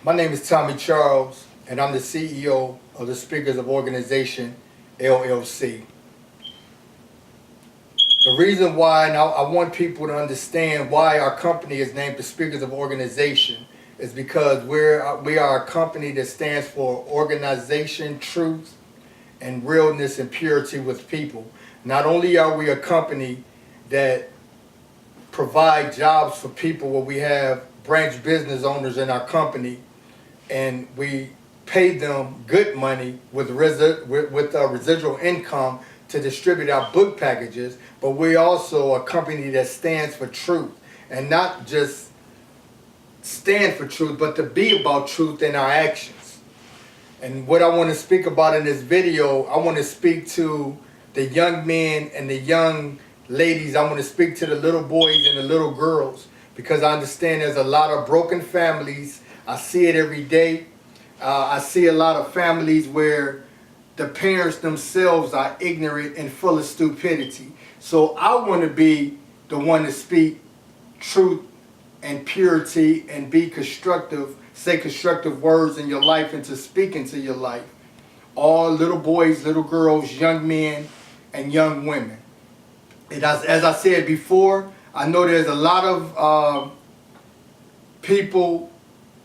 My name is Tommy Charles, and I'm the CEO of the Speakers of Organization, LLC. The reason why, and I want people to understand why our company is named the Speakers of Organization, is because we are a company that stands for organization, truth, and realness and purity with people. Not only are we a company that provide jobs for people where we have branch business owners in our company, and we pay them good money with residual income to distribute our book packages, but we're also a company that stands for truth, and not just stand for truth, but to be about truth in our actions. And what I want to speak about in this video, I want to speak to the young men and the young ladies. I want to speak to the little boys and the little girls, because I understand there's a lot of broken families. I see it every day. I see a lot of families where the parents themselves are ignorant and full of stupidity. So I want to be the one to speak truth and purity and be constructive, say constructive words in your life and to speak into your life. All little boys, little girls, young men, and young women. And as I said before, I know there's a lot of people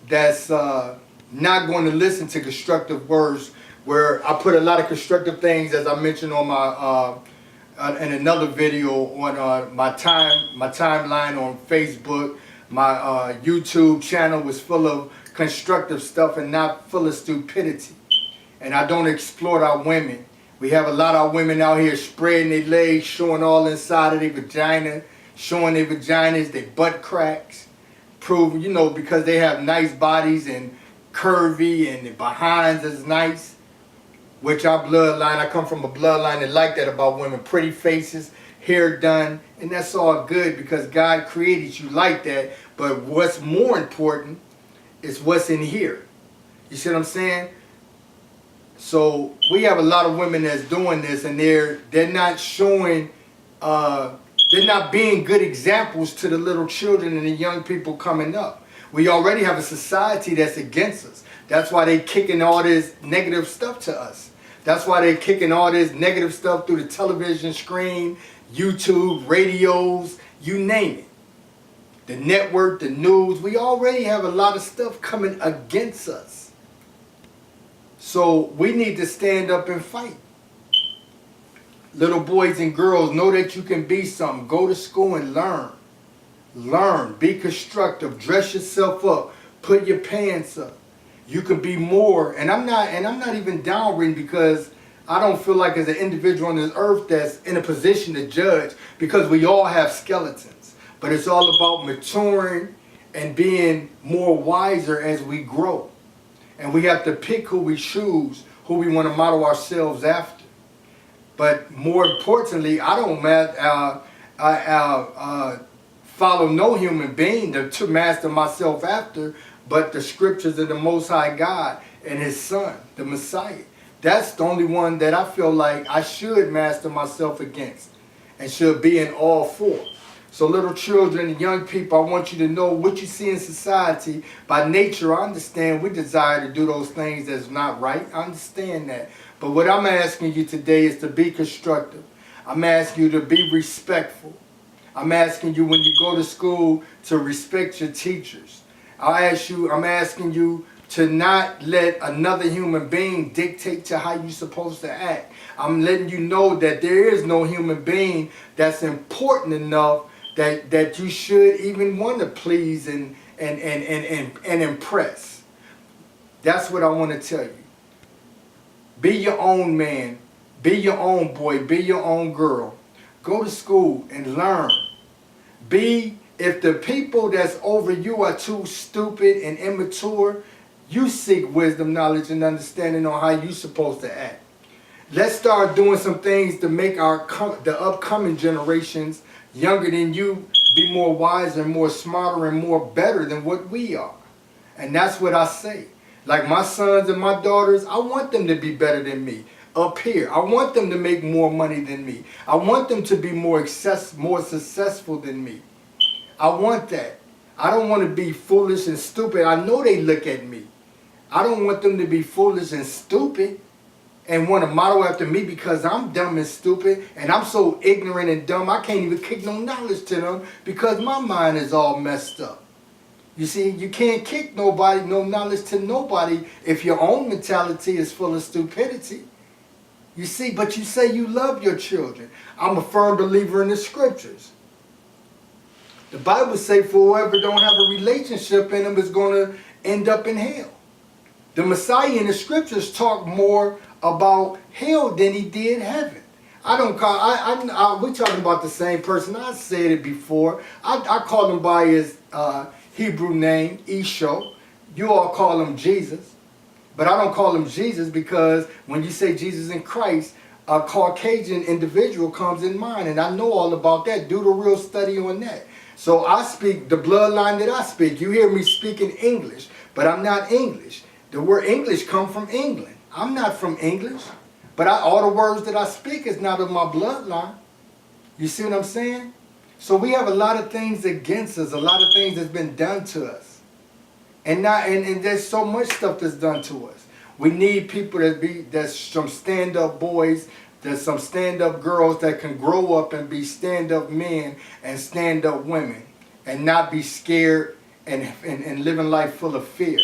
that's not going to listen to constructive words, where I put a lot of constructive things, as I mentioned on my in another video on my timeline on Facebook. My YouTube channel was full of constructive stuff and not full of stupidity. And I don't exploit our women. We have a lot of women out here spreading their legs, showing all inside of their vagina, showing their vaginas, their butt cracks, proving, because they have nice bodies and curvy and their behinds is nice, which our bloodline, I come from a bloodline that like that about women, pretty faces, hair done, and that's all good because God created you like that. But what's more important is what's in here. You see what I'm saying? So we have a lot of women that's doing this, and they're not showing, they're not being good examples to the little children and the young people coming up. We already have a society that's against us. That's why they're kicking all this negative stuff to us. That's why they're kicking all this negative stuff through the television screen, YouTube, radios, you name it. The network, the news. We already have a lot of stuff coming against us. So we need to stand up and fight. Little boys and girls, know that you can be something. Go to school and learn. Learn. Be constructive. Dress yourself up. Put your pants up. You can be more. And I'm not even downridden, because I don't feel like as an individual on this earth that's in a position to judge, because we all have skeletons. But it's all about maturing and being more wiser as we grow. And we have to pick who we choose, who we want to model ourselves after. But more importantly, I don't follow no human being to master myself after, but the scriptures of the Most High God and His Son, the Messiah. That's the only one that I feel like I should master myself against and should be in all for. So little children and young people, I want you to know what you see in society. By nature, I understand we desire to do those things that's not right. I understand that. But what I'm asking you today is to be constructive. I'm asking you to be respectful. I'm asking you, when you go to school, to respect your teachers. I'm asking you to not let another human being dictate to how you're supposed to act. I'm letting you know that there is no human being that's important enough that you should even want to please and impress. That's what I want to tell you. Be your own man. Be your own boy. Be your own girl. Go to school and learn. If the people that's over you are too stupid and immature, you seek wisdom, knowledge, and understanding on how you're supposed to act. Let's start doing some things to make the upcoming generations younger than you be more wiser and more smarter and more better than what we are. And that's what I say. Like my sons and my daughters, I want them to be better than me up here. I want them to make more money than me. I want them to be more successful than me. I want that. I don't want to be foolish and stupid. I know they look at me. I don't want them to be foolish and stupid and want to model after me because I'm dumb and stupid and I'm so ignorant and dumb I can't even kick no knowledge to them because my mind is all messed up. You see, you can't kick nobody, no knowledge to nobody if your own mentality is full of stupidity. You see, but you say you love your children. I'm a firm believer in the scriptures. The Bible says for whoever don't have a relationship in them is going to end up in hell. The Messiah in the scriptures talk more about hell than he did heaven. We're talking about the same person. I said it before. I call him by his Hebrew name, Isho. You all call him Jesus. But I don't call him Jesus because when you say Jesus in Christ, a Caucasian individual comes in mind. And I know all about that. Do the real study on that. So I speak the bloodline that I speak. You hear me speaking English, but I'm not English. The word English come from England. I'm not from English. But all the words that I speak is not of my bloodline. You see what I'm saying? So we have a lot of things against us. A lot of things that's been done to us. And there's so much stuff that's done to us. We need people that's some stand-up boys, there's some stand-up girls that can grow up and be stand-up men and stand-up women and not be scared and living life full of fear.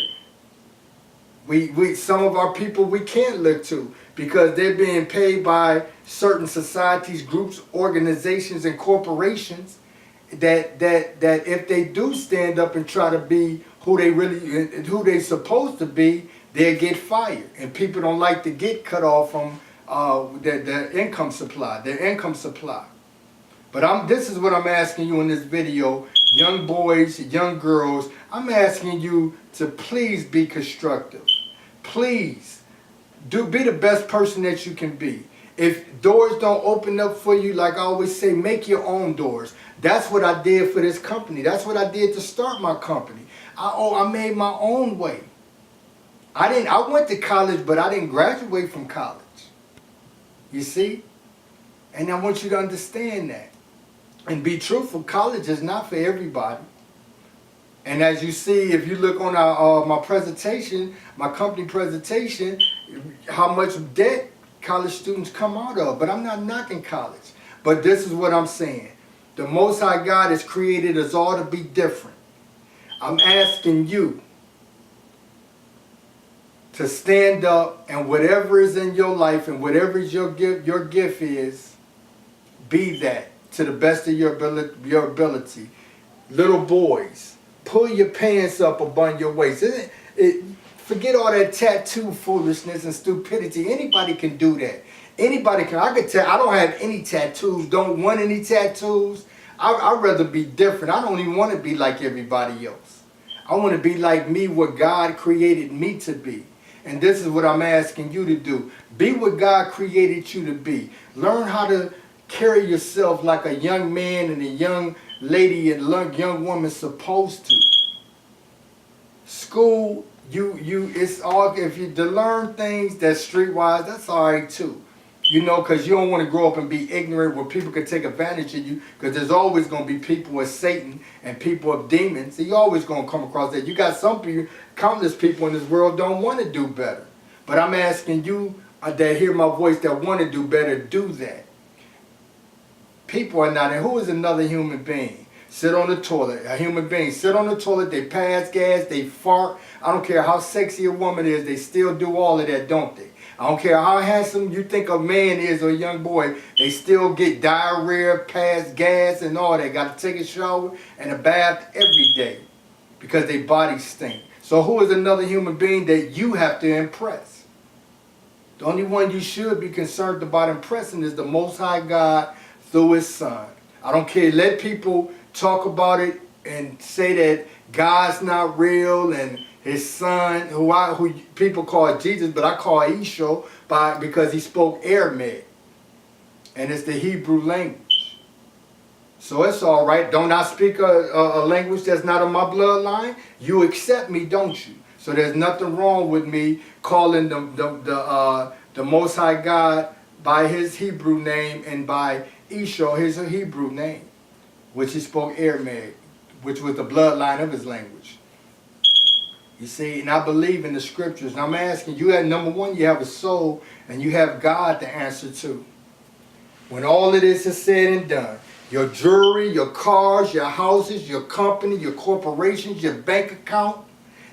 Some of our people we can't look to because they're being paid by certain societies, groups, organizations, and corporations that if they do stand up and try to be who they supposed to be, they'll get fired. And people don't like to get cut off from their income supply, But this is what I'm asking you in this video, young boys, young girls. I'm asking you to please be constructive. Please be the best person that you can be. If doors don't open up for you, like I always say, make your own doors. That's what I did for this company. That's what I did to start my company. I made my own way. I went to college, but I didn't graduate from college. You see? And I want you to understand that. And be truthful, college is not for everybody. And as you see, if you look on my presentation, my company presentation, how much debt college students come out of. But I'm not knocking college. But this is what I'm saying. The Most High God has created us all to be different. I'm asking you to stand up and whatever is in your life and whatever is your gift is, be that to the best of your ability. Little boys, pull your pants up above your waist. Forget all that tattoo foolishness and stupidity. Anybody can do that. Anybody can. I don't have any tattoos. Don't want any tattoos. I'd rather be different. I don't even want to be like everybody else. I want to be like me, what God created me to be. And this is what I'm asking you to do. Be what God created you to be. Learn how to carry yourself like a young man and a young lady and young woman supposed to. School, it's all, if you to learn things that's streetwise, that's all right too. You know, because you don't want to grow up and be ignorant where people can take advantage of you, because there's always going to be people with Satan and people of demons. So you're always going to come across that. You got some people, countless people in this world don't want to do better. But I'm asking you that hear my voice that want to do better, do that. People are not, and who is another human being? Sit on the toilet. A human being sit on the toilet, they pass gas, they fart. I don't care how sexy a woman is, they still do all of that, don't they? I don't care how handsome you think a man is or a young boy, they still get diarrhea, pass gas and all that. Got to take a shower and a bath every day because their bodies stink. So who is another human being that you have to impress? The only one you should be concerned about impressing is the Most High God through His Son. I don't care. Let people talk about it and say that God's not real and His Son, who people call Jesus, but I call Isho because he spoke Aramaic. And it's the Hebrew language. So it's all right. Don't I speak a language that's not of my bloodline? You accept me, don't you? So there's nothing wrong with me calling the Most High God by His Hebrew name and by Isho, his Hebrew name, which he spoke Aramaic. which was the bloodline of his language. You see, and I believe in the scriptures. And I'm asking you, number one, you have a soul and you have God to answer to. When all of this is said and done, your jewelry, your cars, your houses, your company, your corporations, your bank account,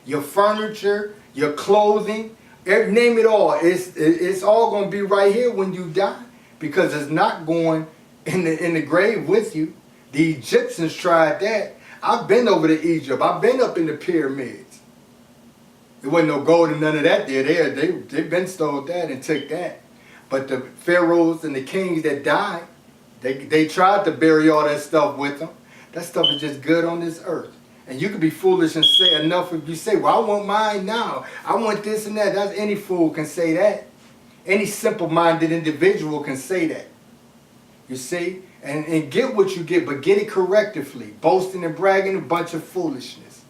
your furniture, your clothing, name it all. It's all going to be right here when you die, because it's not going in the grave with you. The Egyptians tried that. I've been over to Egypt. I've been up in the pyramids. There wasn't no gold and none of that there. They've been stole that and took that. But the pharaohs and the kings that died, they tried to bury all that stuff with them. That stuff is just good on this earth. And you can be foolish and say enough if you say, well, I want mine now. I want this and that. That's, any fool can say that. Any simple-minded individual can say that. You see? And get what you get, but get it correctively. Boasting and bragging, a bunch of foolishness.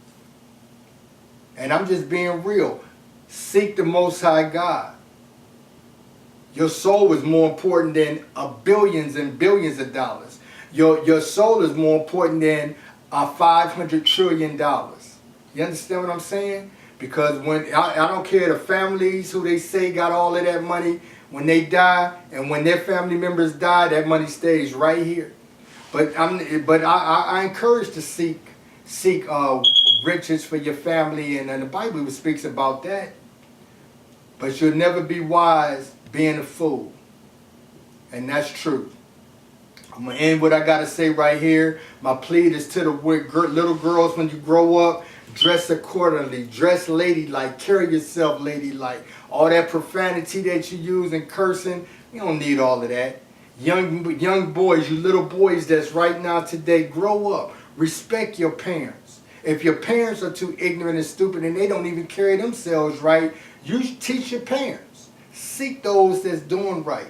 And I'm just being real. Seek the Most High God. Your soul is more important than billions and billions of dollars. Your soul is more important than $500 trillion. You understand what I'm saying? Because when I don't care the families who they say got all of that money, when they die and when their family members die, that money stays right here. But I encourage to seek riches for your family, and the Bible speaks about that. But you'll never be wise being a fool. And that's true. I'm going to end what I got to say right here. My plea is to the little girls, when you grow up, dress accordingly. Dress ladylike. Carry yourself ladylike. All that profanity that you use and cursing, you don't need all of that. Young boys, you little boys that's right now today, grow up. Respect your parents. If your parents are too ignorant and stupid and they don't even carry themselves right, you teach your parents. Seek those that's doing right.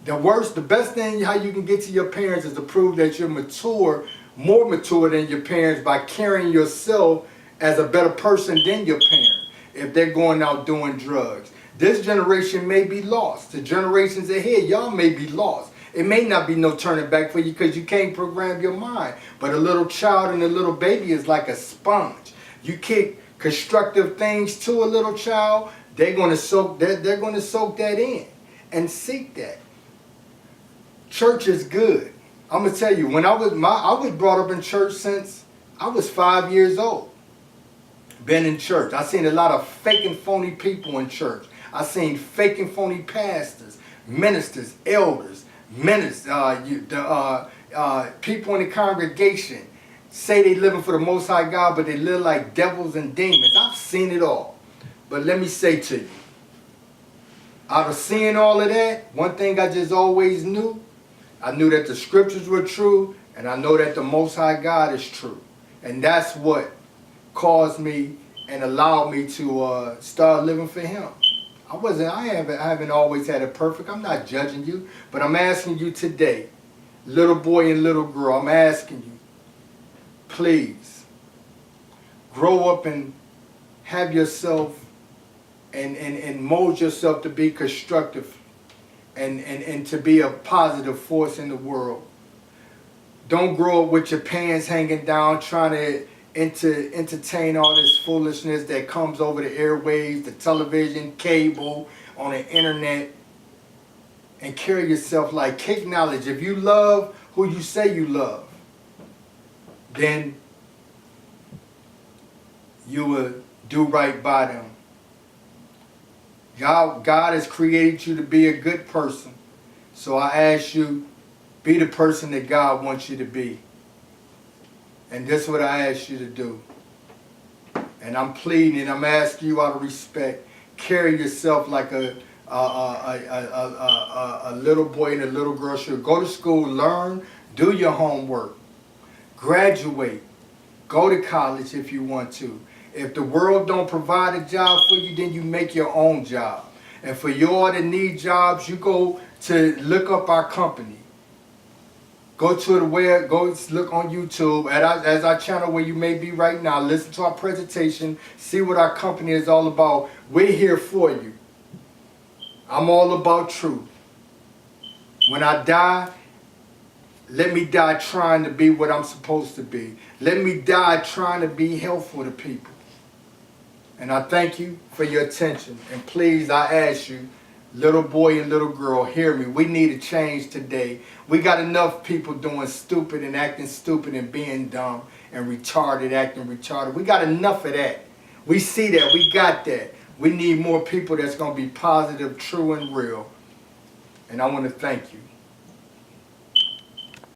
The best thing how you can get to your parents is to prove that you're mature, more mature than your parents, by carrying yourself as a better person than your parents if they're going out doing drugs. This generation may be lost. The generations ahead, y'all may be lost. It may not be no turning back for you because you can't program your mind. But a little child and a little baby is like a sponge. You kick constructive things to a little child, they're going to soak that in and seek that. Church is good. I'm going to tell you, when I was brought up in church since I was 5 years old. Been in church. I seen a lot of fake and phony people in church. I seen fake and phony pastors, ministers, elders, people in the congregation say they living for the Most High God, but they live like devils and demons. I've seen it all. But let me say to you, out of seeing all of that, one thing I just always knew, I knew that the scriptures were true, and I know that the Most High God is true. And that's what caused me and allowed me to start living for Him. I haven't always had it perfect. I'm not judging you, but I'm asking you today, little boy and little girl, I'm asking you, please, grow up and have yourself and mold yourself to be constructive and to be a positive force in the world. Don't grow up with your pants hanging down trying to entertain all this foolishness that comes over the airwaves, the television, cable, on the internet, and carry yourself like kick knowledge. If you love who you say you love, then you will do right by them. God has created you to be a good person. So I ask you, be the person that God wants you to be. And this is what I ask you to do. And I'm pleading and I'm asking you out of respect, carry yourself like a little boy and a little girl should. Go to school, learn, do your homework, graduate, go to college if you want to. If the world don't provide a job for you, then you make your own job. And for you all that need jobs, you go to look up our company. Go to the web, go look on YouTube as our channel where you may be right now. Listen to our presentation, see what our company is all about. We're here for you. I'm all about truth. When I die, Let me die trying to be what I'm supposed to be. Let me die trying to be helpful to people. And I thank you for your attention. And please, I ask you, little boy and little girl, hear me. We need a change today. We got enough people doing stupid and acting stupid and being dumb and retarded, acting retarded. We got enough of that. We see that. We got that. We need more people that's going to be positive, true, and real. And I want to thank you.